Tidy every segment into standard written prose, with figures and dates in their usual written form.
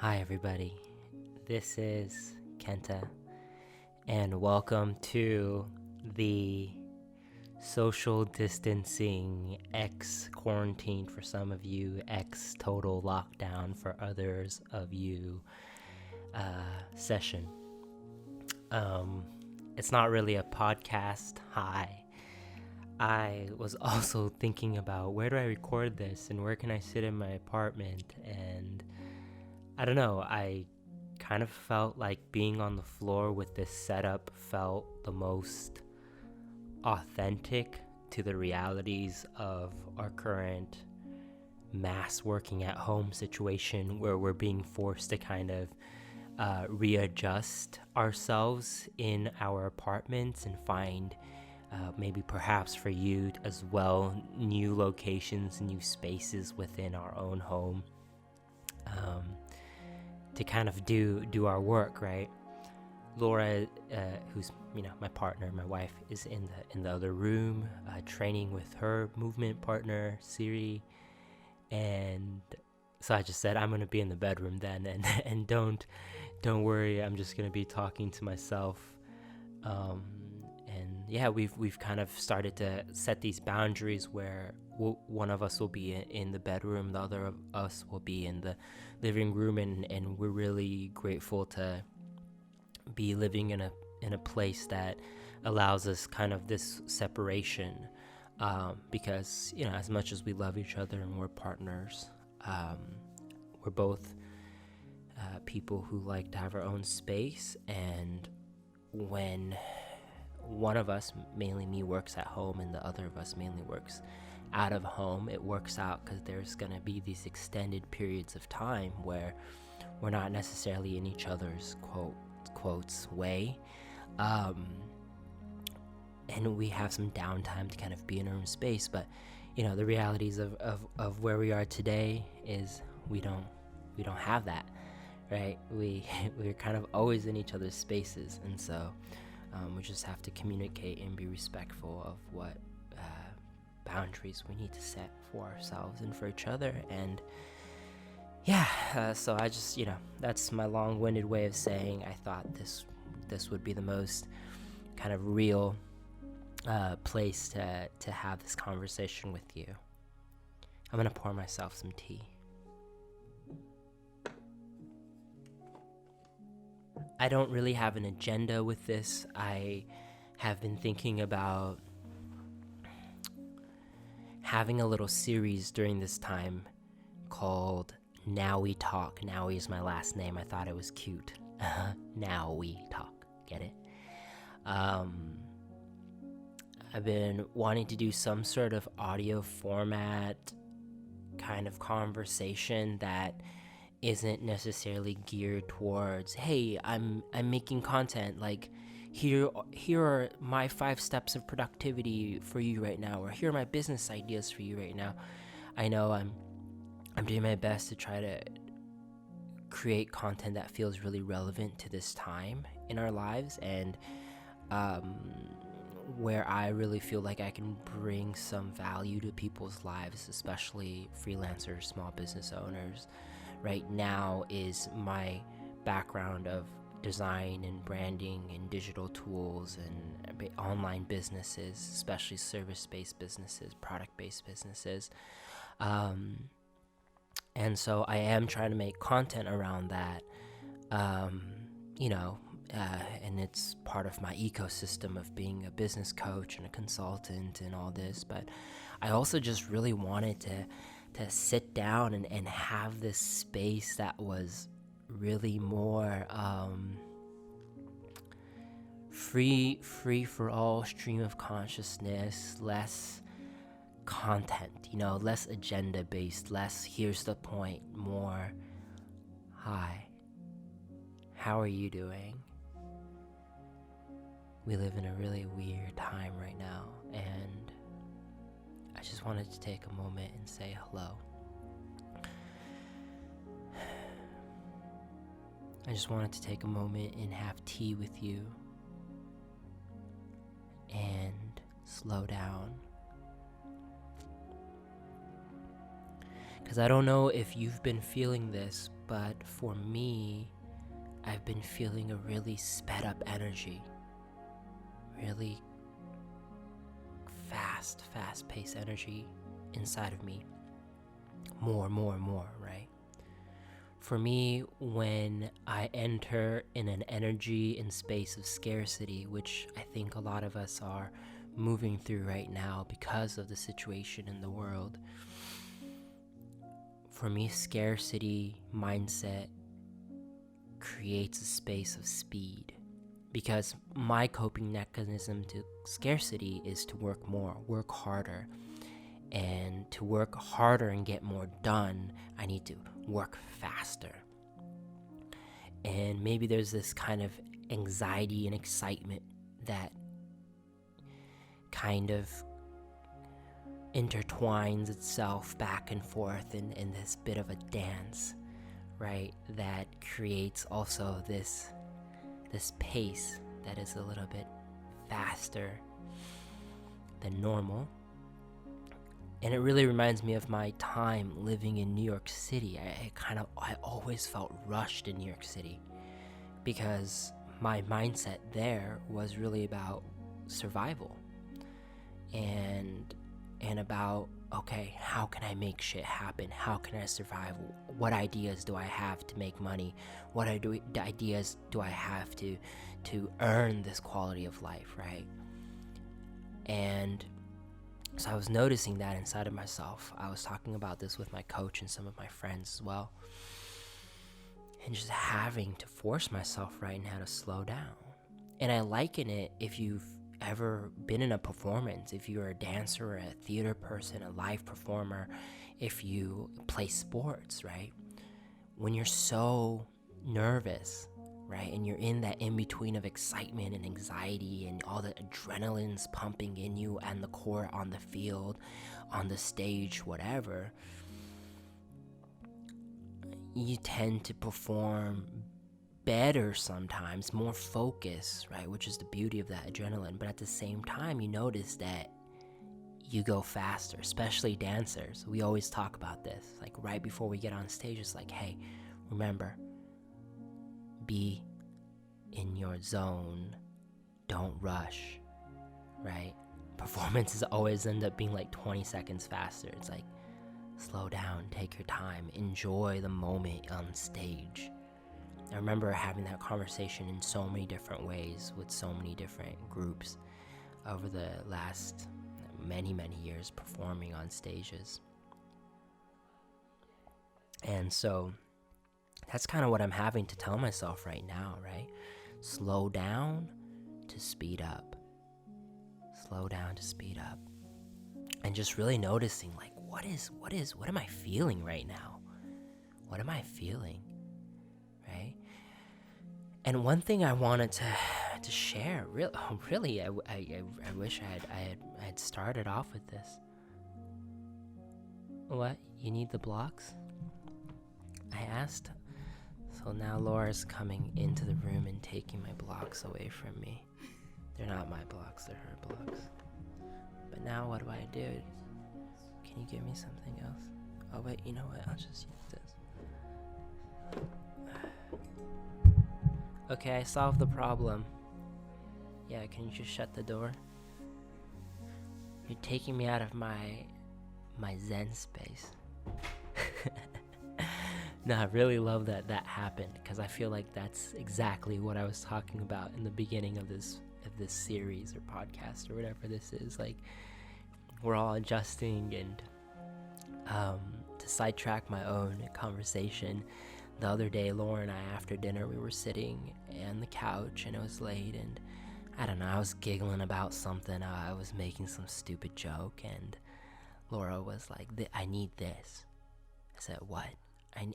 Hi, everybody. This is Kenta, and welcome to the social distancing X quarantine for some of you, X total lockdown for others of you session. It's not really a podcast. Hi. I was also thinking about where do I record this and where can I sit in my apartment, and I don't know, I kind of felt like being on the floor with this setup felt the most authentic to the realities of our current mass working at home situation, where we're being forced to kind of readjust ourselves in our apartments and find maybe perhaps for you as well new locations, new spaces within our own home. To kind of do our work, right? Laura, who's my partner, my wife, is in the other room, training with her movement partner Siri, and so I just said I'm gonna be in the bedroom then, and don't worry, I'm just gonna be talking to myself. And yeah, we've kind of started to set these boundaries where one of us will be in the bedroom, the other of us will be in the living room, and we're really grateful to be living in a place that allows us kind of this separation, because as much as we love each other and we're partners, we're both people who like to have our own space, and when one of us, mainly me, works at home and the other of us mainly works out of home, it works out because there's going to be these extended periods of time where we're not necessarily in each other's quotes way, and we have some downtime to kind of be in our own space. But the realities of where we are today is we don't have that, right? We're kind of always in each other's spaces, and so we just have to communicate and be respectful of what boundaries we need to set for ourselves and for each other. And so I just, that's my long-winded way of saying I thought this would be the most kind of real place to have this conversation with you. I'm gonna pour myself some tea. I don't really have an agenda with this. I have been thinking about having a little series during this time called Naoi Talk. Naoi is my last name. I thought it was cute. Naoi Talk. Get it? I've been wanting to do some sort of audio format kind of conversation that isn't necessarily geared towards, hey, I'm making content, like here are my 5 steps of productivity for you right now, or here are my business ideas for you right now. I know I'm doing my best to try to create content that feels really relevant to this time in our lives, and where I really feel like I can bring some value to people's lives, especially freelancers, small business owners. Right now is my background of design and branding and digital tools and online businesses, especially service-based businesses, product-based businesses. And so I am trying to make content around that, and it's part of my ecosystem of being a business coach and a consultant and all this. But I also just really wanted to sit down and have this space that was really more free for all, stream of consciousness, less content, less agenda based, less here's the point, more hi, how are you doing? We live in a really weird time right now, and I just wanted to take a moment and say hello. I just wanted to take a moment and have tea with you and slow down. Because I don't know if you've been feeling this, but for me, I've been feeling a really sped up energy, really fast-paced energy inside of me. More, right? For me, when I enter in an energy and space of scarcity, which I think a lot of us are moving through right now because of the situation in the world, for me, scarcity mindset creates a space of speed, because my coping mechanism to scarcity is to work more, work harder. And to work harder and get more done, I need to work faster. And maybe there's this kind of anxiety and excitement that kind of intertwines itself back and forth in this bit of a dance, right? That creates also this pace that is a little bit faster than normal. And it really reminds me of my time living in New York City. I always felt rushed in New York City because my mindset there was really about survival and about, okay, how can I make shit happen? How can I survive? What ideas do I have to make money? What ideas do I have to earn this quality of life, right? And so I was noticing that inside of myself. I was talking about this with my coach and some of my friends as well. And just having to force myself right now to slow down. And I liken it, if you've ever been in a performance, if you're a dancer, a theater person, a live performer, if you play sports, right? When you're so nervous, right? And you're in that in-between of excitement and anxiety and all the adrenaline's pumping in you and the core on the field, on the stage, whatever, you tend to perform better sometimes, more focus, right? Which is the beauty of that adrenaline. But at the same time, you notice that you go faster, especially dancers. We always talk about this. Like right before we get on stage, it's like, hey, remember, be in your zone, don't rush, right? Performances always end up being like 20 seconds faster. It's like, slow down, take your time, enjoy the moment on stage. I remember having that conversation in so many different ways with so many different groups over the last many years performing on stages. And so that's kind of what I'm having to tell myself right now, right? Slow down to speed up. Slow down to speed up. And just really noticing, like, what am I feeling right now? What am I feeling? Right? And one thing I wanted to share, really, I wish I had started off with this. What? You need the blocks? I asked. So now Laura's coming into the room and taking my blocks away from me. They're not my blocks, they're her blocks. But now what do I do? Can you give me something else? Oh wait, you know what? I'll just use this. Okay, I solved the problem. Yeah, can you just shut the door? You're taking me out of my zen space. No, I really love that happened, because I feel like that's exactly what I was talking about in the beginning of this series or podcast or whatever this is. Like, we're all adjusting, and to sidetrack my own conversation, the other day, Laura and I, after dinner, we were sitting on the couch, and it was late, and I don't know, I was giggling about something. I was making some stupid joke, and Laura was like, I need this. I said, what?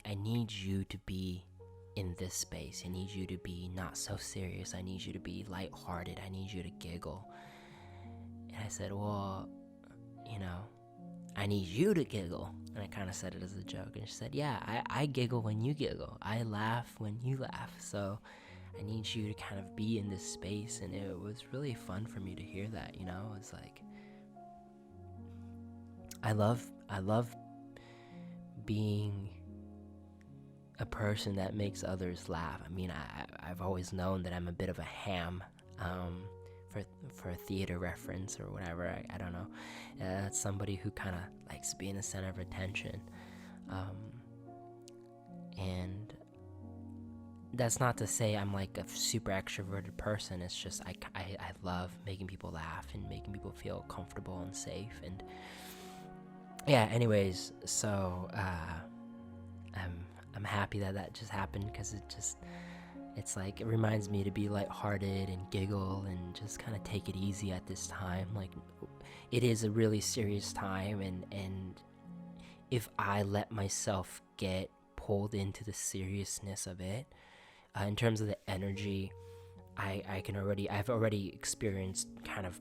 I need you to be in this space. I need you to be not so serious. I need you to be lighthearted. I need you to giggle. And I said, well, you know, I need you to giggle. And I kind of said it as a joke. And she said, yeah, I giggle when you giggle. I laugh when you laugh. So I need you to kind of be in this space. And it was really fun for me to hear that, you know. It's like, I love being a person that makes others laugh. I mean, I've always known that I'm a bit of a ham, for a theater reference or whatever. I don't know. That's somebody who kind of likes being the center of attention. And that's not to say I'm like a super extroverted person. It's just I love making people laugh and making people feel comfortable and safe. And yeah, anyways, so I'm happy that just happened, because it's like, it reminds me to be lighthearted and giggle and just kind of take it easy at this time. Like, it is a really serious time, and if I let myself get pulled into the seriousness of it, in terms of the energy, I've already experienced kind of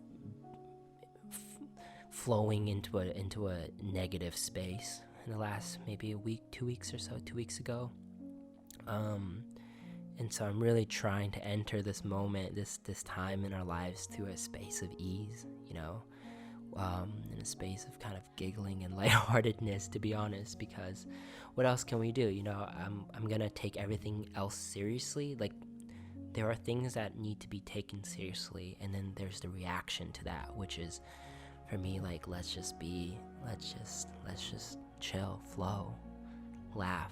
flowing into a negative space in the last maybe a week, 2 weeks or so, 2 weeks ago. And so I'm really trying to enter this moment, this time in our lives, through a space of ease, in a space of kind of giggling and lightheartedness, to be honest, because what else can we do? I'm gonna take everything else seriously. Like, there are things that need to be taken seriously, and then there's the reaction to that, which is, for me, like, let's just chill, flow, laugh,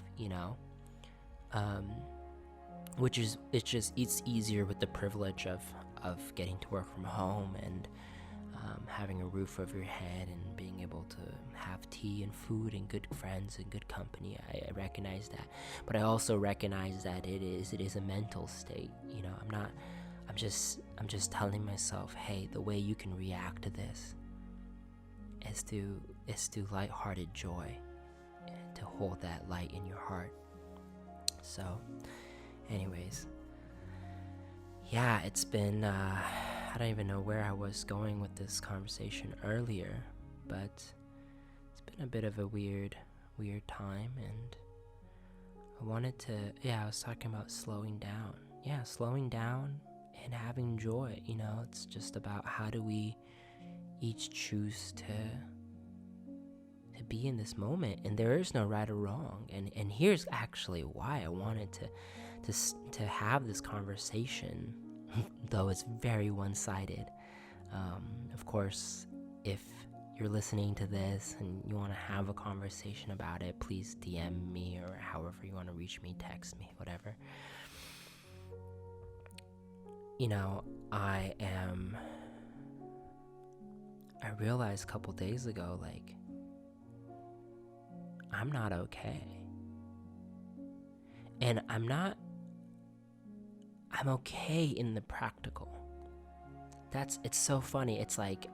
it's easier with the privilege of getting to work from home and having a roof over your head and being able to have tea and food and good friends and good company. I recognize that, but I also recognize that it is a mental state. I'm just telling myself, hey, the way you can react to this is through lighthearted joy, and to hold that light in your heart. So anyways, yeah, it's been, I don't even know where I was going with this conversation earlier, but it's been a bit of a weird time, and I was talking about slowing down. Yeah, slowing down and having joy. It's just about, how do we each choose to be in this moment, and there is no right or wrong. And here's actually why I wanted to have this conversation, though it's very one-sided. Of course, if you're listening to this and you want to have a conversation about it, please DM me, or however you want to reach me, text me, whatever. I realized a couple days ago, like, I'm not okay. And I'm okay in the practical. It's so funny. It's like,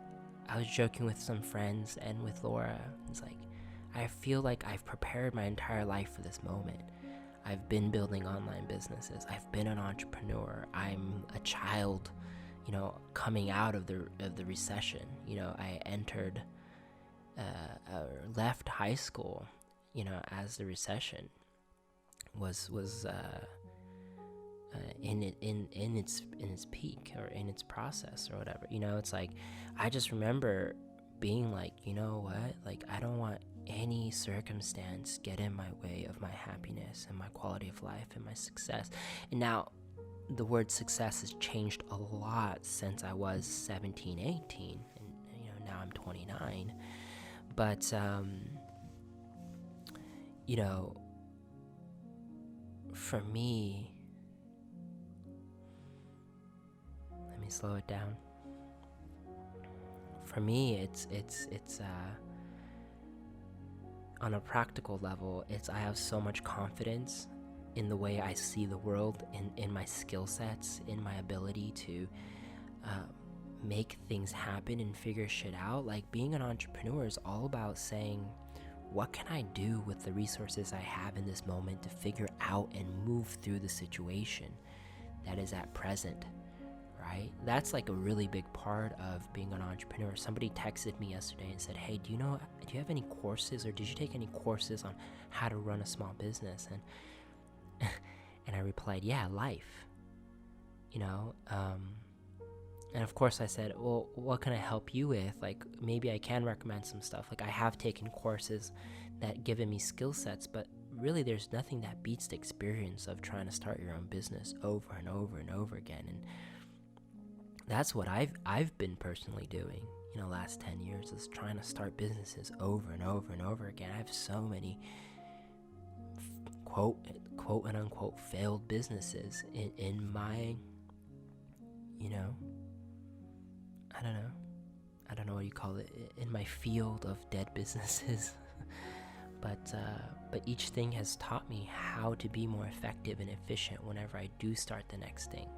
I was joking with some friends and with Laura. It's like, I feel like I've prepared my entire life for this moment. I've been building online businesses. I've been an entrepreneur. I'm a child, coming out of the recession. I entered, left high school, as the recession was in its peak, or in its process, or whatever. It's like, I just remember being like, you know what, like, I don't want any circumstance get in my way of my happiness and my quality of life and my success. And now the word success has changed a lot since I was 17, 18, and now I'm 29. But for me, let me slow it down. For me, it's on a practical level, I have so much confidence in the way I see the world, in my skill sets, in my ability to make things happen and figure shit out. Like, being an entrepreneur is all about saying, what can I do with the resources I have in this moment to figure out and move through the situation that is at present, right? That's like a really big part of being an entrepreneur. Somebody texted me yesterday and said, hey, do you have any courses, or did you take any courses on how to run a small business? And I replied, yeah, life, and of course I said, well, what can I help you with? Like, maybe I can recommend some stuff. Like, I have taken courses that given me skill sets, but really there's nothing that beats the experience of trying to start your own business over and over and over again. And that's what I've been personally doing, last 10 years, is trying to start businesses over and over and over again. I have so many quote and unquote failed businesses in my, I don't know what you call it, in my field of dead businesses. But each thing has taught me how to be more effective and efficient whenever I do start the next thing.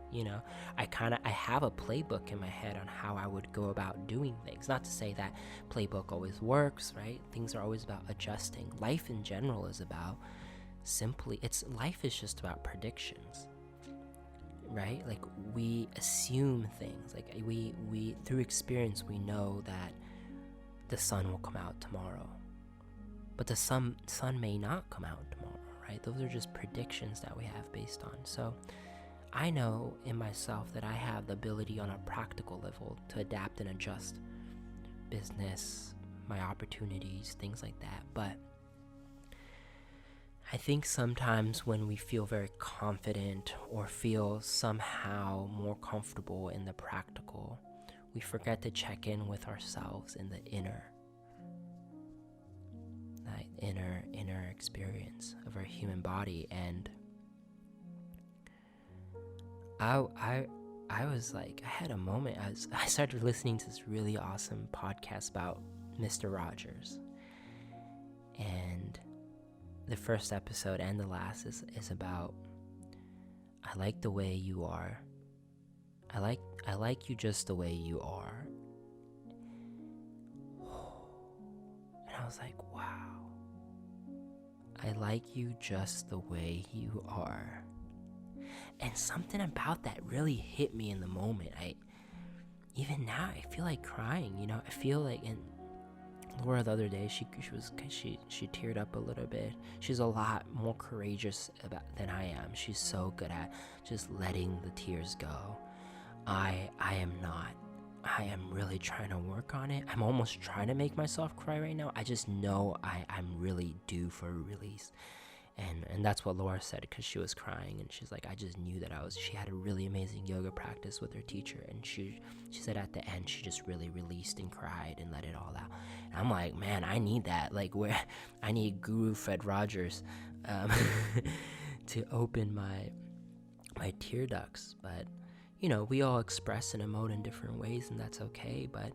I have a playbook in my head on how I would go about doing things. Not to say that playbook always works, right? Things are always about adjusting. Life in general is about life is just about predictions, right? Like, we assume things. Like, we through experience, we know that the sun will come out tomorrow. But the sun may not come out tomorrow, right? Those are just predictions that we have based on. So I know in myself that I have the ability on a practical level to adapt and adjust business, my opportunities, things like that. But I think sometimes when we feel very confident or feel somehow more comfortable in the practical, we forget to check in with ourselves in the inner experience of our human body. And I was like, I had a moment. I started listening to this really awesome podcast about Mr. Rogers, and the first episode and the last is about, I like the way you are. I like you just the way you are. And I was like, wow. I like you just the way you are. And something about that really hit me in the moment. Even now, I feel like crying, I feel like, and Laura the other day, she teared up a little bit. She's a lot more courageous than I am. She's so good at just letting the tears go. I am not. I am really trying to work on it. I'm almost trying to make myself cry right now. I just know I'm really due for a release. And that's what Laura said, because she was crying, and she's like, I just knew that she had a really amazing yoga practice with her teacher, and she said at the end she just really released and cried and let it all out. And I'm like, man, I need that. Like, where I need Guru Fred Rogers to open my tear ducts. But we all express and emote in different ways, and that's okay. But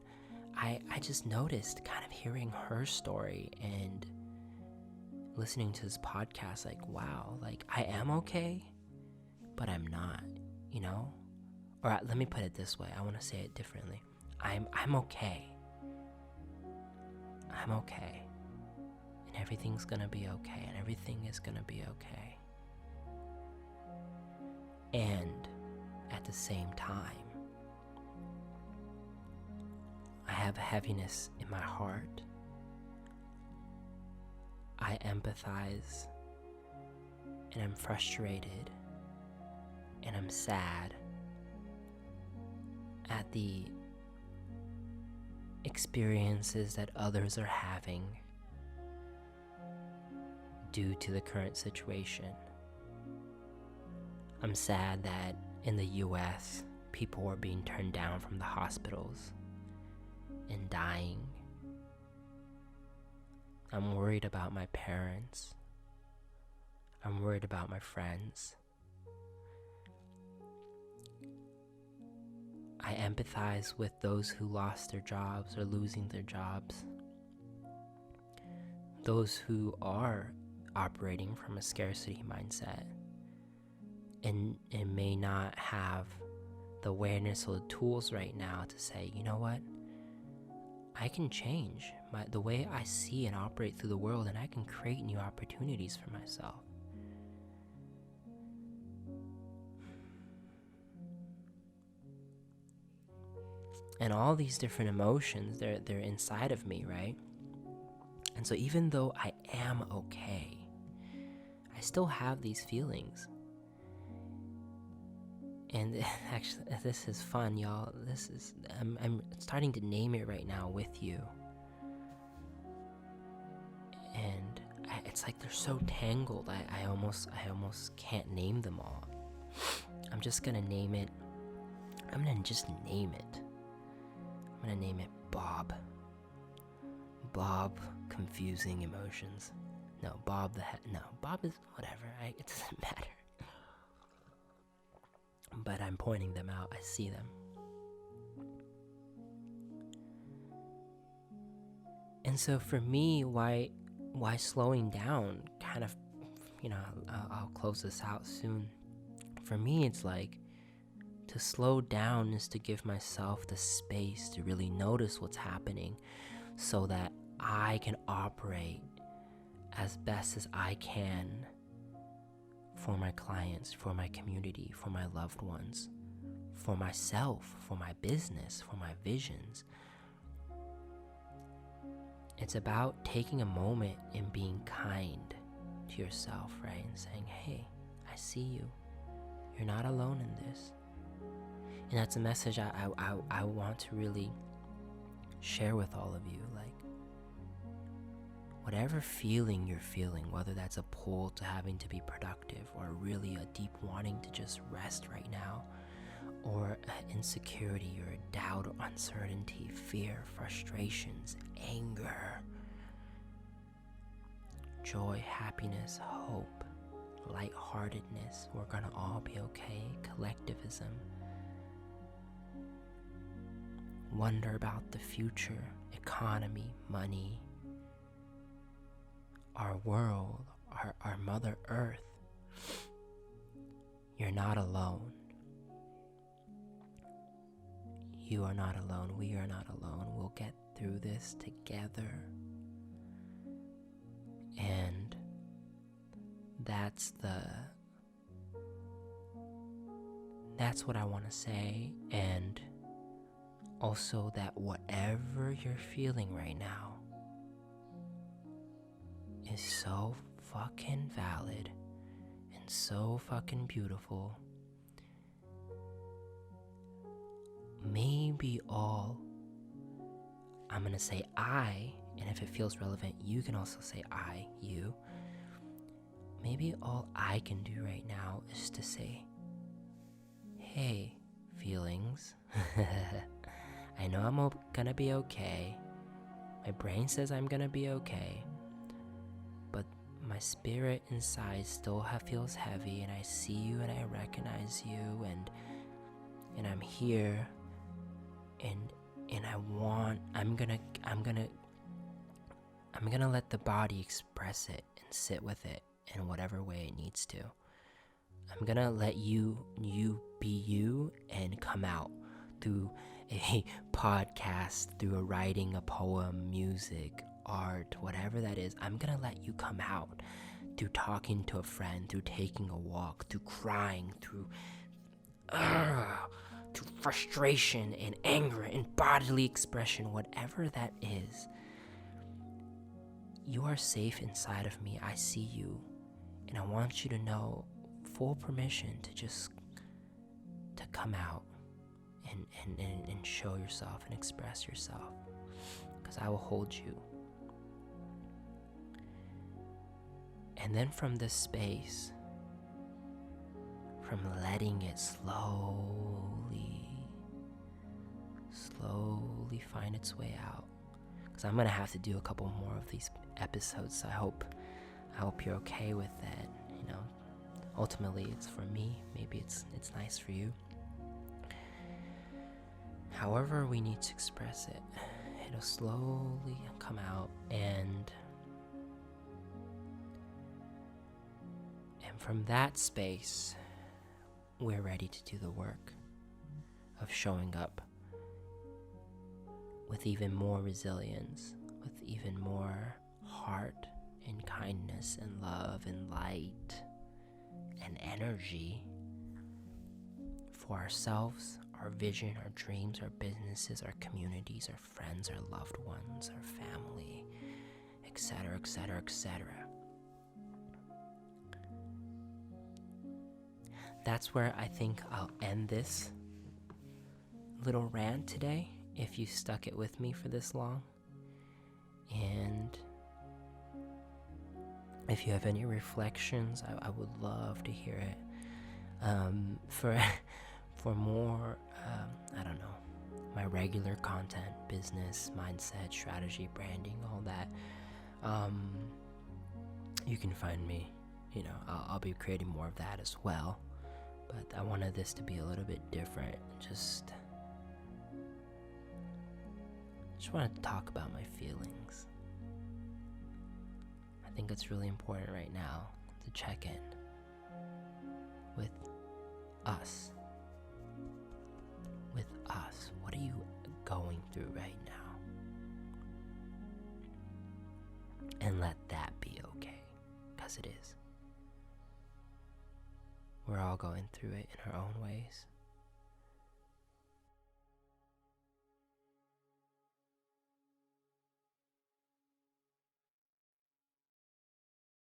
I just noticed, kind of hearing her story and listening to this podcast, like, wow, like, I am okay, but I'm not, Or let me put it this way. I want to say it differently. I'm okay. I'm okay. And everything's gonna be okay. And everything is gonna be okay. And at the same time, I have a heaviness in my heart. I empathize, and I'm frustrated, and I'm sad at the experiences that others are having due to the current situation. I'm sad that in the US, people are being turned down from the hospitals and dying. I'm worried about my parents. I'm worried about my friends. I empathize with those who lost their jobs or losing their jobs. Those who are operating from a scarcity mindset and may not have the awareness or the tools right now to say, you know what? I can change the way I see and operate through the world, and I can create new opportunities for myself. And all these different emotions, they're inside of me, right? And so even though I am okay, I still have these feelings. And actually, this is fun, y'all. I'm starting to name it right now with you. And it's like they're so tangled. I almost can't name them all. I'm just gonna name it. I'm gonna just name it. I'm gonna name it Bob. Bob, confusing emotions. No, Bob Bob is whatever. It doesn't matter. But I'm pointing them out. I see them. And so for me, why slowing down? Kind of, I'll close this out soon. For me, it's like, to slow down is to give myself the space to really notice what's happening, so that I can operate as best as I can for my clients, for my community, for my loved ones, for myself, for my business, for my visions. It's about taking a moment and being kind to yourself, right? And saying, hey, I see you. You're not alone in this. And that's a message I want to really share with all of you. Like, whatever feeling you're feeling, whether that's a pull to having to be productive, or really a deep wanting to just rest right now, or insecurity, or a doubt, or uncertainty, fear, frustrations, anger, joy, happiness, hope, lightheartedness, we're gonna all be okay, collectivism, wonder about the future, economy, money, our world, our Mother Earth. You're not alone. You are not alone. We are not alone. We'll get through this together. And that's what I want to say. And also that whatever you're feeling right now is so fucking valid and so fucking beautiful. Maybe all, I'm gonna say I, and if it feels relevant, you can also say I, you. Maybe all I can do right now is to say, hey, feelings, I know I'm gonna be okay. My brain says I'm gonna be okay. But my spirit inside still feels heavy, and I see you and I recognize you, and I'm here, and I'm gonna let the body express it and sit with it in whatever way it needs to. I'm gonna let you be you and come out through a podcast, through a writing, a poem, music, art, whatever that is. I'm gonna let you come out through talking to a friend, through taking a walk, through crying, through frustration and anger and bodily expression, whatever that is. You are safe inside of me. I see you, and I want you to know, full permission to just to come out and show yourself and express yourself, because I will hold you. And then from this space, from letting it slowly find its way out, because I'm gonna have to do a couple more of these episodes, so I hope you're okay with that. Ultimately it's for me, maybe it's nice for you. However we need to express it, it'll slowly come out, and from that space, we're ready to do the work of showing up with even more resilience, with even more heart and kindness and love and light and energy for ourselves, our vision, our dreams, our businesses, our communities, our friends, our loved ones, our family, etc., etc., etc. That's where I think I'll end this little rant today, if you stuck it with me for this long. And If you have any reflections, I would love to hear it. For more, I don't know, my regular content, business, mindset, strategy, branding, all that, you can find me. I'll be creating more of that as well. But I wanted this to be a little bit different. Just wanted to talk about my feelings. I think it's really important right now to check in with us. With us. What are you going through right now? And let that be okay. Because it is. We're all going through it in our own ways.